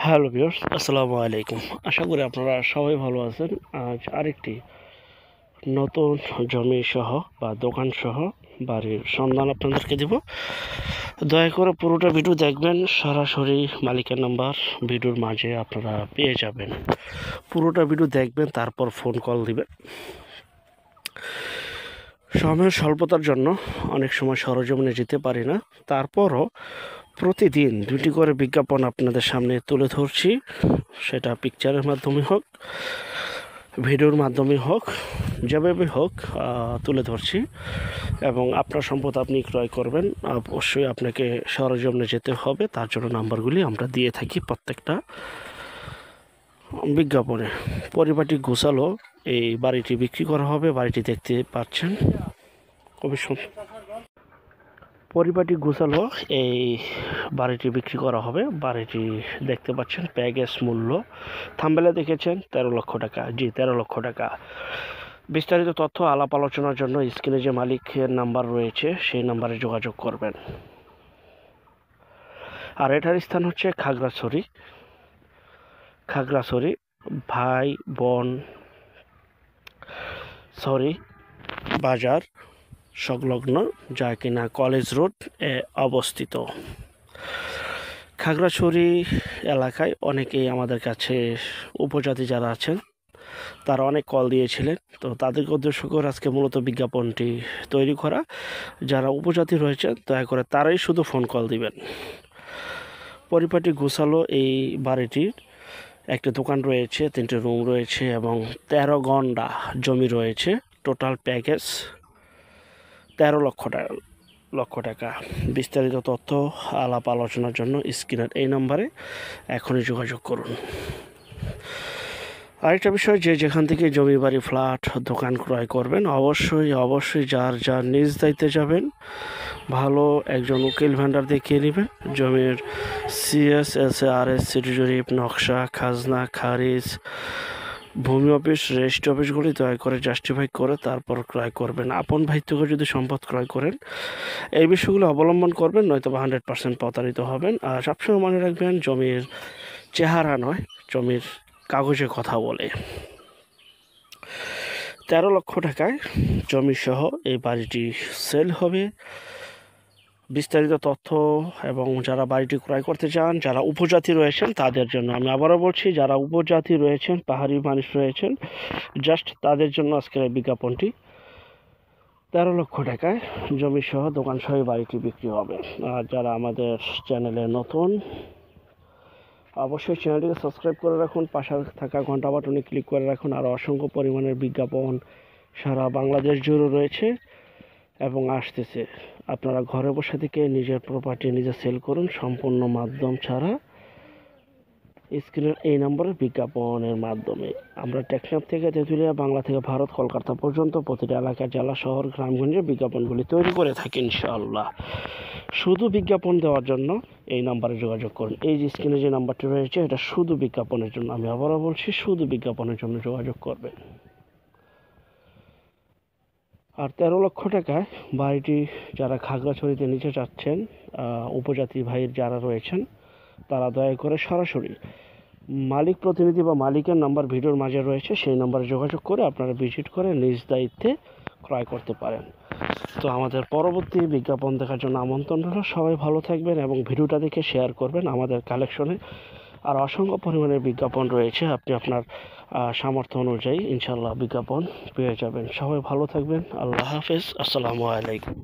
Hello viewers, আসসালামু আলাইকুম। আশা করি আপনারা সবাই ভালো আছেন। আজ আরেকটি নতুন জমি সহ বা দোকান সহ বাড়ির সন্ধান আপনাদেরকে দিব। দয়া করে পুরোটা ভিডিও দেখবেন। সরাসরি মালিকের নাম্বার ভিডিওর মাঝে আপনারা পেয়ে যাবেন। পুরোটা ভিডিও দেখবেন, তারপর ফোন কল দিবেন। সময়ের স্বল্পতার জন্য অনেক সময় সরজমিনে যেতে পারি না, তারপরও প্রতিদিন দুটি করে বিজ্ঞাপন আপনাদের সামনে তুলে ধরছি। সেটা পিকচারের মাধ্যমে হোক, ভিডিওর মাধ্যমে হোক, যেভাবে হোক তুলে ধরছি। এবং আপনার সম্পদ আপনি ক্রয় করবেন, অবশ্যই আপনাকে সরজমিনে যেতে হবে। তার জন্য নাম্বারগুলি আমরা দিয়ে থাকি প্রত্যেকটা বিজ্ঞাপনে। পরিবারটি গোছালো, এই বাড়িটি বিক্রি করা হবে। বাড়িটি দেখতে পাচ্ছেন, খুবই সুন্দর। পরিবারটি গোছালো, এই বাড়িটি বিক্রি করা হবে। বাড়িটি দেখতে পাচ্ছেন, প্যাকেজ মূল্য থাম্বনেলে দেখেছেন 13 লক্ষ টাকা। জি, 13 লক্ষ টাকা। বিস্তারিত তথ্য আলাপ আলোচনার জন্য স্ক্রিনে যে মালিকের নাম্বার রয়েছে সেই নাম্বারে যোগাযোগ করবেন। আর এটার স্থান হচ্ছে খাগড়াছড়ি ভাই বোন বাজার সংলগ্ন, যা কিনা কলেজ রোড এ অবস্থিত। খাগড়াছড়ি এলাকায় অনেকেই আমাদের কাছে উপজাতি যারা আছেন তারা অনেক কল দিয়েছিলেন, তো তাদেরকে উদ্দেশ্য করে আজকে মূলত বিজ্ঞাপনটি তৈরি করা। যারা উপজাতি রয়েছেন দয়া করে তারাই শুধু ফোন কল দিবেন। পরিপাটি গোছালো এই বাড়িটির একটা দোকান রয়েছে, 3টে রুম রয়েছে এবং 13 গন্ডা জমি রয়েছে। টোটাল প্যাকেজ 13 লক্ষ টাকা। বিস্তারিত তথ্য আলাপ আলোচনার জন্য স্ক্রিনের এই নম্বরে এখনই যোগাযোগ করুন। আরেকটা বিষয়, যে যেখান থেকে জমি বাড়ি ফ্ল্যাট দোকান ক্রয় করবেন, অবশ্যই যার নিজ দায়িত্বে যাবেন। ভালো একজন উকিল ভেন্ডার দেখিয়ে নেবেন। জমির CSSRS সিটি জরিপ, নকশা, খাজনা, খারিজ, ভূমি অফিস, রেজিস্ট্রি অফিসগুলি দয়া করে জাস্টিফাই করে তারপর ক্রয় করবেন। আপন ভাই থেকে যদি সম্পদ ক্রয় করেন, এই বিষয়গুলো অবলম্বন করবেন, নয়তো 100% প্রতারিত হবেন। আর সবসময় মনে রাখবেন, জমির চেহারা নয়, জমির কাগজে কথা বলে। 13 লক্ষ টাকায় জমি সহ এই বাড়িটি সেল হবে। বিস্তারিত তথ্য এবং যারা বাড়িটি ক্রয় করতে চান, যারা উপজাতি রয়েছেন তাদের জন্য, আমি আবারও বলছি, যারা উপজাতি রয়েছেন, পাহাড়ি মানুষ রয়েছেন, জাস্ট তাদের জন্য আজকের এই বিজ্ঞাপনটি। 13 লক্ষ টাকায় জমি সহ দোকান সহ বাড়িটি বিক্রি হবে। আর যারা আমাদের চ্যানেলে নতুন, অবশ্যই চ্যানেলটিকে সাবস্ক্রাইব করে রাখুন, পাশে থাকা ঘন্টা বাটনে ক্লিক করে রাখুন। আর অসংখ্য পরিমাণের বিজ্ঞাপন সারা বাংলাদেশ জুড়ে রয়েছে এবং আসতেছে। আপনারা ঘরে বসে থেকে নিজের প্রপার্টি নিজে সেল করুন সম্পূর্ণ মাধ্যম ছাড়া, স্ক্রিনের এই নম্বরের বিজ্ঞাপনের মাধ্যমে। আমরা টেকনাফ থেকে তেঁতুলিয়া, বাংলা থেকে ভারত, কলকাতা পর্যন্ত প্রতিটা এলাকা, জেলা, শহর, গ্রামগঞ্জে বিজ্ঞাপনগুলি তৈরি করে থাকি ইনশাআল্লাহ। শুধু বিজ্ঞাপন দেওয়ার জন্য এই নাম্বারে যোগাযোগ করুন। এই যে স্ক্রিনে যে নাম্বারটি রয়েছে, এটা শুধু বিজ্ঞাপনের জন্য। আমি আবারও বলছি, শুধু বিজ্ঞাপনের জন্য যোগাযোগ করবেন। আর 13 লক্ষ টাকায় বাড়িটি যারা খাগড়াছড়িতে নিতে চাচ্ছেন, উপজাতি ভাইয়ের যারা রয়েছেন, তারা দয়া করে সরাসরি মালিক প্রতিনিধি বা মালিকের নাম্বার ভিডিওর মাঝে রয়েছে, সেই নাম্বারে যোগাযোগ করে আপনারা ভিজিট করে নিজ দায়িত্বে ক্রয় করতে পারেন। তো আমাদের পরবর্তী বিজ্ঞাপন দেখার জন্য আমন্ত্রণ রইল। সবাই ভালো থাকবেন এবং ভিডিওটা দেখে শেয়ার করবেন। আমাদের কালেকশনে আর অসংখ্য পরিমাণের বিজ্ঞাপন রয়েছে, আপনি আপনার সামর্থ্য অনুযায়ী ইনশাআল্লাহ বিজ্ঞাপন পেয়ে যাবেন। সবাই ভালো থাকবেন। আল্লাহ হাফেজ, আসসালামু আলাইকুম।